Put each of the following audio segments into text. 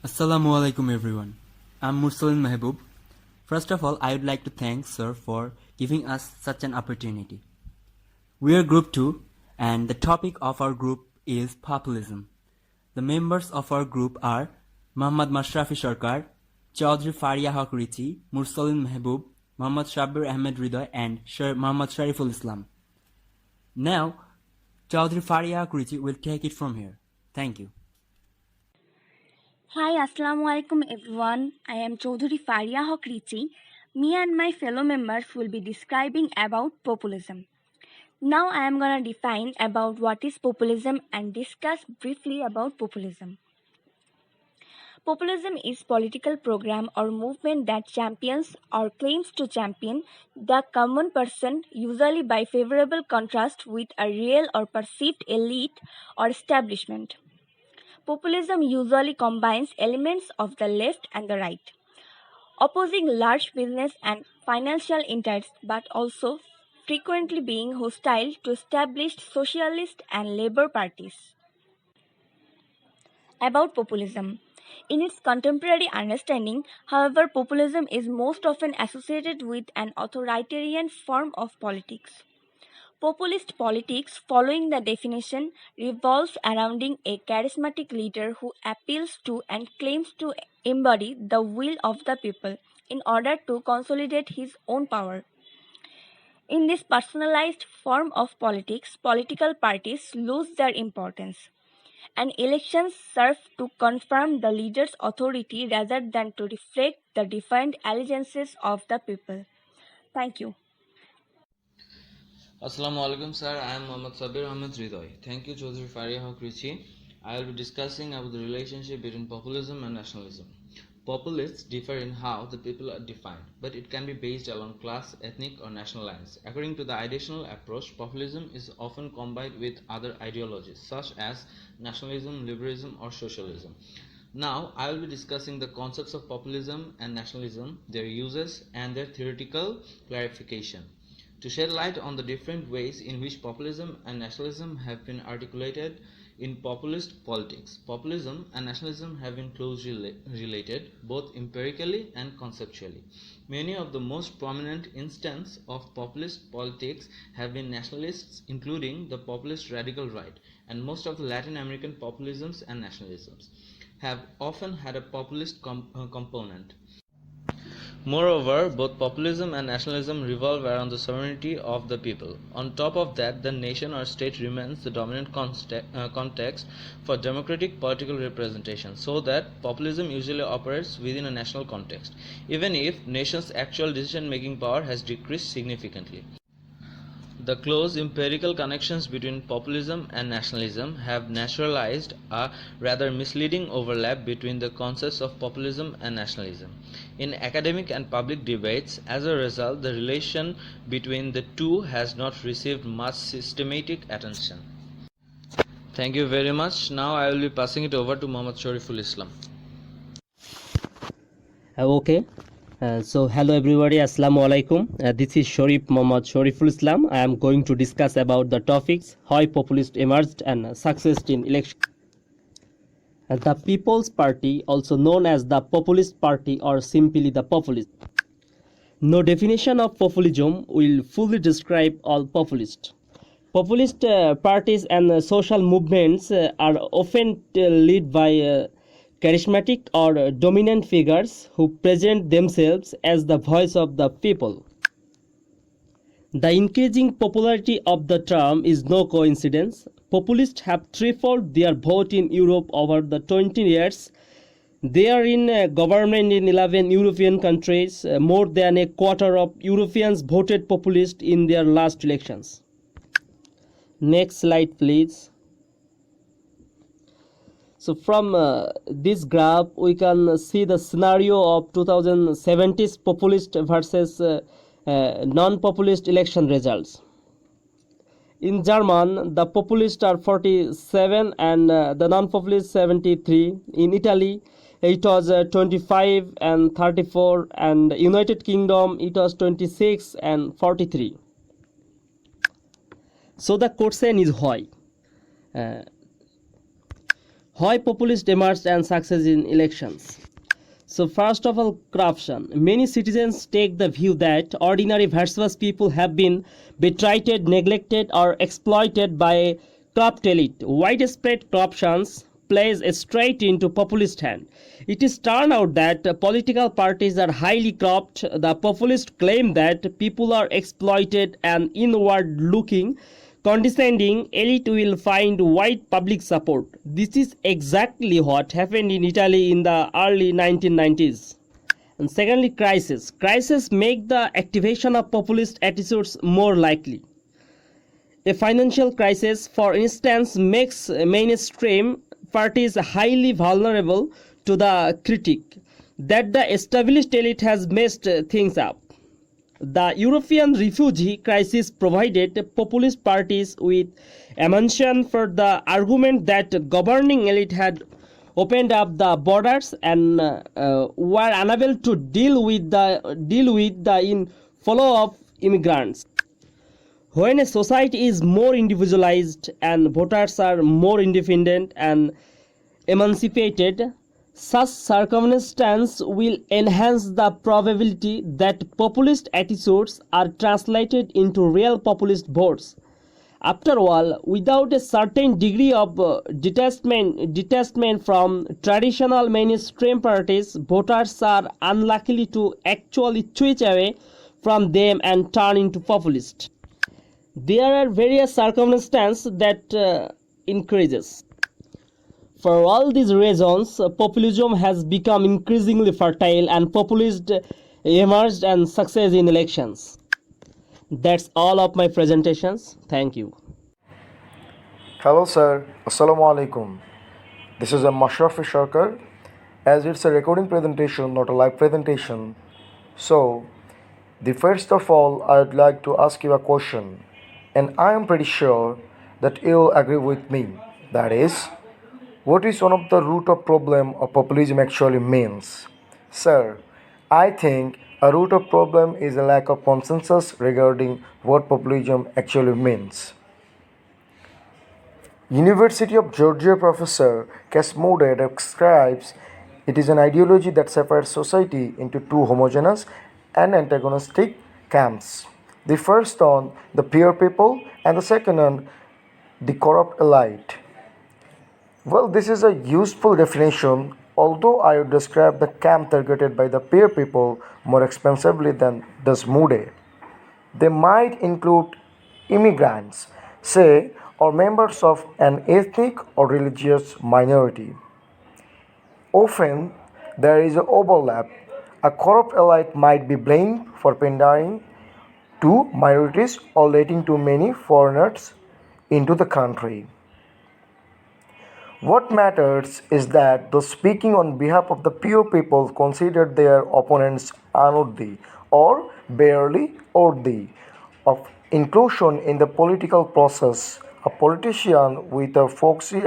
Assalamu alaikum everyone. I'm Mursalin Mehboob. First of all, I would like to thank Sir for giving us such an opportunity. We are Group 2 and the topic of our group is populism. The members of our group are Muhammad Mashrafi Sarkar, Chaudhry Faria Haq Richi, Mursalin Mehboob, Muhammad Shabir Ahmed Ridoy and Sir Muhammad Shariful Islam. Now, Chaudhry Faria Haq Richi will take it from here. Thank you. Hi, Assalamu alaikum everyone. I am Chaudhry Faria Haq Richi. Me and my fellow members will be describing about populism. Now I am going to define about what is populism and discuss briefly about populism. Populism is political program or movement that champions or claims to champion the common person, usually by favorable contrast with a real or perceived elite or establishment. Populism usually combines elements of the left and the right, opposing large business and financial interests, but also frequently being hostile to established socialist and labor parties. About populism. In its contemporary understanding, however, populism is most often associated with an authoritarian form of politics. Populist politics, following the definition, revolves around a charismatic leader who appeals to and claims to embody the will of the people in order to consolidate his own power. In this personalized form of politics, political parties lose their importance, and elections serve to confirm the leader's authority rather than to reflect the defined allegiances of the people. Thank you. Assalamu alaikum sir, I am Muhammad Sabir Ahmed Ridoy. Thank you Chaudhry Faria Haq Richi. I will be discussing about the relationship between populism and nationalism. Populists differ in how the people are defined, but it can be based along class, ethnic or national lines. According to the ideational approach, populism is often combined with other ideologies such as nationalism, liberalism or socialism. Now, I will be discussing the concepts of populism and nationalism, their uses and their theoretical clarification. To shed light on the different ways in which populism and nationalism have been articulated in populist politics. Populism and nationalism have been closely related, both empirically and conceptually. Many of the most prominent instances of populist politics have been nationalists, including the populist radical right, and most of the Latin American populisms and nationalisms have often had a populist component. Moreover, both populism and nationalism revolve around the sovereignty of the people. On top of that, the nation or state remains the dominant context for democratic political representation, so that populism usually operates within a national context, even if nation's actual decision-making power has decreased significantly. The close empirical connections between populism and nationalism have naturalized a rather misleading overlap between the concepts of populism and nationalism. In academic and public debates, as a result, the relation between the two has not received much systematic attention. Thank you very much. Now I will be passing it over to Muhammad Shariful Islam. Okay. So hello everybody, Assalamu alaikum. This is Sharif Muhammad Shariful Islam. I am going to discuss about the topics how populist emerged and success in election. The People's Party, also known as the Populist Party or simply the Populist. No definition of populism will fully describe all populists. Populist parties and social movements are often led by charismatic or dominant figures who present themselves as the voice of the people. The increasing popularity of the term is no coincidence. Populists have tripled their vote in Europe over the 20 years. They are in government in 11 European countries. More than a quarter of Europeans voted populist in their last elections. Next slide, please. So from this graph, we can see the scenario of 2070's populist versus non-populist election results. In German, the populists are 47 and the non-populist 73. In Italy, it was 25 and 34, and United Kingdom it was 26 and 43. So the question is why? Why populists emerged and success in elections? So first of all, corruption. Many citizens take the view that ordinary virtuous people have been betrayed, neglected, or exploited by a corrupt elite. Widespread corruption plays straight into populist hand. It is turned out that political parties are highly corrupt. The populists claim that people are exploited and inward-looking, condescending elite will find wide public support. This is exactly what happened in Italy in the early 1990s. And secondly, crisis. Crisis make the activation of populist attitudes more likely. A financial crisis, for instance, makes mainstream parties highly vulnerable to the critique that the established elite has messed things up. The European refugee crisis provided populist parties with ammunition for the argument that governing elite had opened up the borders and were unable to deal with the inflow of immigrants. When a society is more individualized and voters are more independent and emancipated, such circumstances will enhance the probability that populist attitudes are translated into real populist votes. After all, without a certain degree of detachment from traditional mainstream parties, voters are unlikely to actually switch away from them and turn into populists. There are various circumstances that increases. For all these reasons, populism has become increasingly fertile and populists emerged and success in elections. That's all of my presentations. Thank you. Hello sir, Assalamu alaikum. This is a Mashrafi Sharkar. As it's a recording presentation, not a live presentation. So, the first of all, I would like to ask you a question, and I am pretty sure that you will agree with me. That is, what is one of the root of problem of populism actually means? Sir, I think a root of problem is a lack of consensus regarding what populism actually means. University of Georgia professor Casmode describes it is an ideology that separates society into two homogeneous and antagonistic camps. The first on the pure people and the second on the corrupt elite. Well, this is a useful definition, although I would describe the camp targeted by the pure people more expansively than does Moody. They might include immigrants, say, or members of an ethnic or religious minority. Often, there is an overlap. A corrupt elite might be blamed for pandering to minorities or letting too many foreigners into the country. What matters is that those speaking on behalf of the pure people consider their opponents unworthy or barely worthy of inclusion in the political process. A politician with a folksy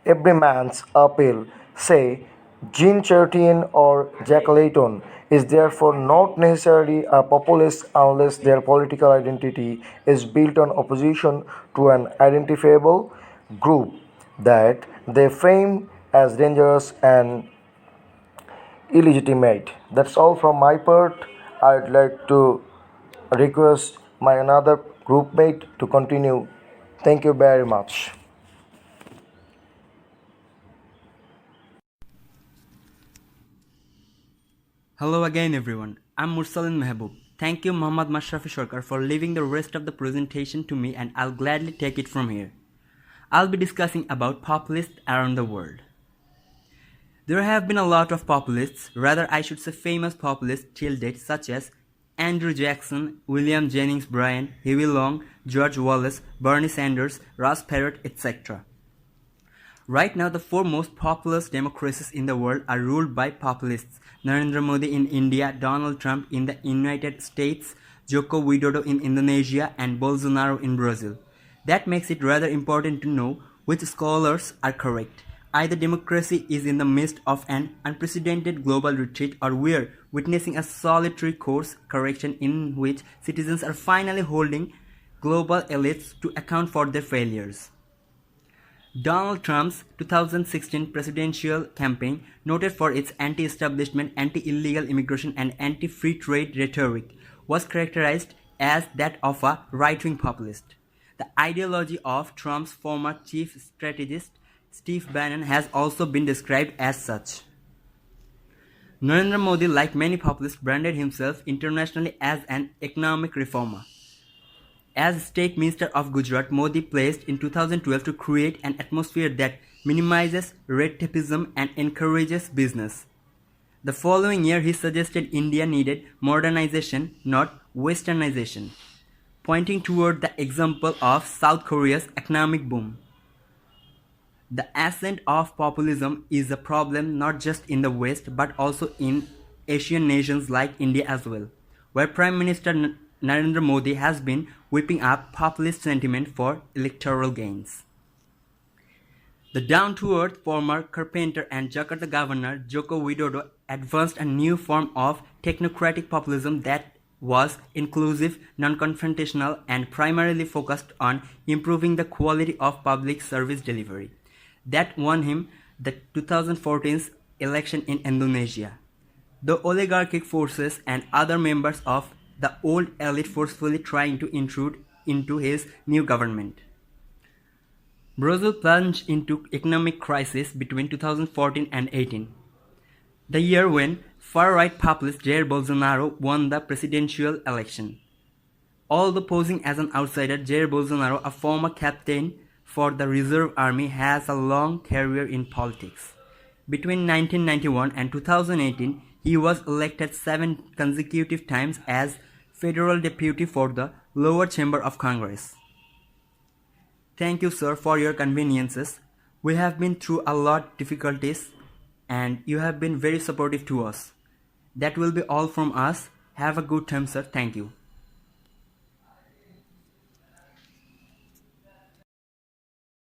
everyman's appeal, say Jean Chrétien or Jack Layton, is therefore not necessarily a populist unless their political identity is built on opposition to an identifiable group that they frame as dangerous and illegitimate. That's all from my part. I'd like to request my another groupmate to continue. Thank you very much. Hello again everyone, I'm Mursalin Mehboob. Thank you Muhammad Mashrafi Sharkar for leaving the rest of the presentation to me, and I'll gladly take it from here. I'll be discussing about populists around the world. There have been a lot of populists, rather I should say famous populists till date, such as Andrew Jackson, William Jennings Bryan, Huey Long, George Wallace, Bernie Sanders, Ross Perot, etc. Right now, the four most populous democracies in the world are ruled by populists. Narendra Modi in India, Donald Trump in the United States, Joko Widodo in Indonesia, and Bolsonaro in Brazil. That makes it rather important to know which scholars are correct. Either democracy is in the midst of an unprecedented global retreat, or we're witnessing a solitary course correction in which citizens are finally holding global elites to account for their failures. Donald Trump's 2016 presidential campaign, noted for its anti-establishment, anti-illegal immigration, and anti-free trade rhetoric, was characterized as that of a right-wing populist. The ideology of Trump's former chief strategist, Steve Bannon, has also been described as such. Narendra Modi, like many populists, branded himself internationally as an economic reformer. As State Minister of Gujarat, Modi pledged in 2012 to create an atmosphere that minimizes red tapeism and encourages business. The following year, he suggested India needed modernization, not westernization, pointing toward the example of South Korea's economic boom. The ascent of populism is a problem not just in the West but also in Asian nations like India as well, where Prime Minister Narendra Modi has been whipping up populist sentiment for electoral gains. The down-to-earth former carpenter and Jakarta governor Joko Widodo advanced a new form of technocratic populism that was inclusive, non-confrontational, and primarily focused on improving the quality of public service delivery. That won him the 2014 election in Indonesia. The oligarchic forces and other members of the old elite forcefully trying to intrude into his new government. Brazil plunged into economic crisis between 2014 and 18, the year when far-right populist Jair Bolsonaro won the presidential election. Although posing as an outsider, Jair Bolsonaro, a former captain for the Reserve Army, has a long career in politics. Between 1991 and 2018, he was elected 7 consecutive times as federal deputy for the lower chamber of Congress. Thank you, sir, for your conveniences. We have been through a lot of difficulties and you have been very supportive to us. That will be all from us. Have a good time, sir. Thank you.